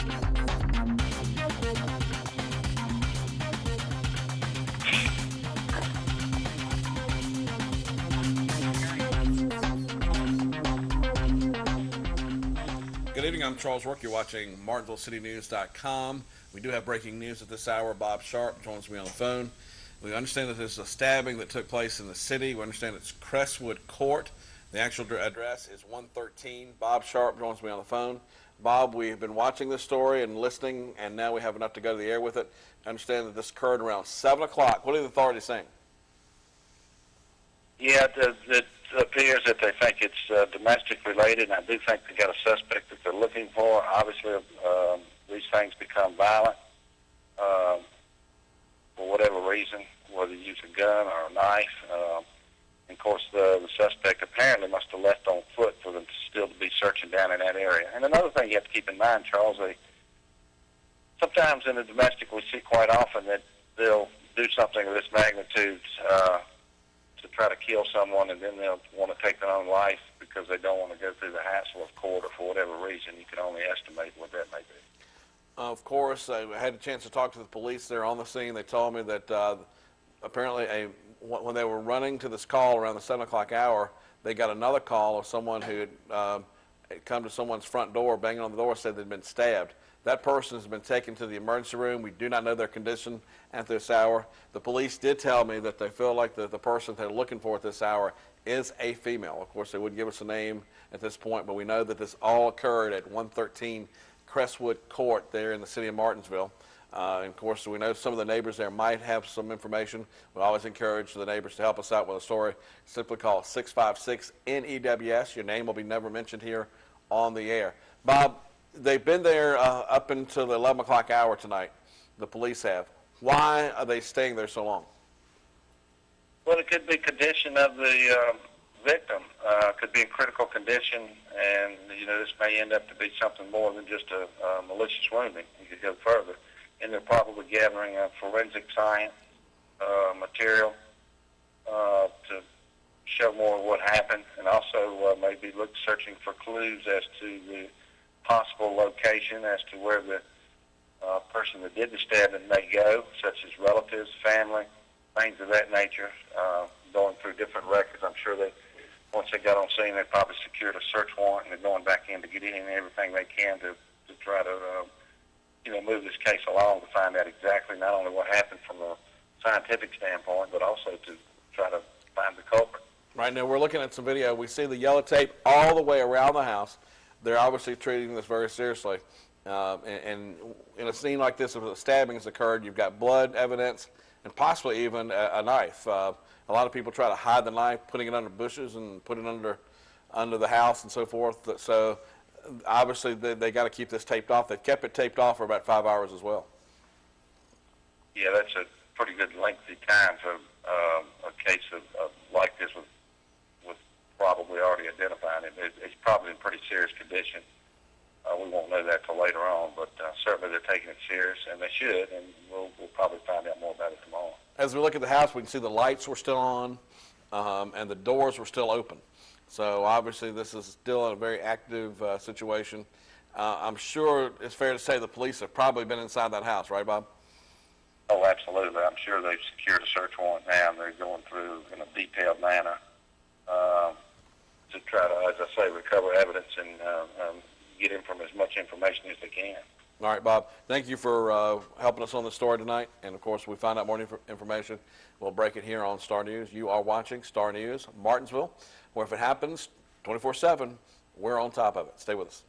Good evening, I'm Charles Rourke. You're watching MartinsvilleCityNews.com. We do have breaking news at this hour. Bob Sharp joins me on the phone. We understand that there's a stabbing that took place in the city. We understand it's Crestwood Court. The actual address is 113. Bob Sharp joins me on the phone. Bob, we've been watching this story and listening, and now we have enough to go to the air with it. I understand that this occurred around 7 o'clock. What are the authorities saying? Yeah, it appears that they think it's domestic related, and I do think they got a suspect that they're looking for. Obviously, these things become violent for whatever reason, whether you use a gun or a knife. And of course, the suspect apparently must have left on foot for them to still be searching down in that area. And another thing you have to keep in mind, Charles, sometimes in the domestic we see quite often that they'll do something of this magnitude to try to kill someone, and then they'll want to take their own life because they don't want to go through the hassle of court or for whatever reason. You can only estimate what that may be. Of course, I had a chance to talk to the police there on the scene. They told me that apparently when they were running to this call around the 7 o'clock hour, they got another call of someone who had come to someone's front door, banging on the door, said they'd been stabbed. That person has been taken to the emergency room. We do not know their condition at this hour. The police did tell me that they feel like the person they're looking for at this hour is a female. Of course, they wouldn't give us a name at this point, but we know that this all occurred at 113 Crestwood Court there in the city of Martinsville. And of course, we know some of the neighbors there might have some information. We always encourage the neighbors to help us out with a story. Simply call 656-NEWS. Your name will be never mentioned here on the air. Bob, they've been there up until the 11 o'clock hour tonight, the police have. Why are they staying there so long? Well, it could be condition of the victim. Could be in critical condition, and this may end up to be something more than just a malicious wounding. You could go further. And they're probably gathering forensic science material to show more of what happened, and also maybe searching for clues as to the possible location as to where the person that did the stabbing may go, such as relatives, family, things of that nature, going through different records. I'm sure that once they got on scene, they probably secured a search warrant, and they're going back in to get in everything they can to try to move this case along to find out exactly not only what happened from a scientific standpoint, but also to try to find the culprit. Right now, we're looking at some video. We see the yellow tape all the way around the house. They're obviously treating this very seriously. And in a scene like this, if a stabbing has occurred, you've got blood evidence and possibly even a knife. A lot of people try to hide the knife, putting it under bushes and put it under the house and so forth. So obviously they got to keep this taped off. They've kept it taped off for about 5 hours as well. Yeah, that's a pretty good lengthy time for a case of like this with probably already identifying it. It's probably in pretty serious condition. We won't know that till later on, but certainly they're taking it serious, and they should, and we'll probably find out more about it tomorrow. As we look at the house, we can see the lights were still on, and the doors were still open. So obviously this is still a very active situation. I'm sure it's fair to say the police have probably been inside that house, right, Bob? Oh, absolutely. I'm sure they've secured a search warrant now, and they're going through in a detailed manner to try to, as I say, recover evidence and get in from as much information as they can. All right, Bob. Thank you for helping us on the story tonight. And, of course, if we find out more information, we'll break it here on Star News. You are watching Star News Martinsville, where if it happens 24/7, we're on top of it. Stay with us.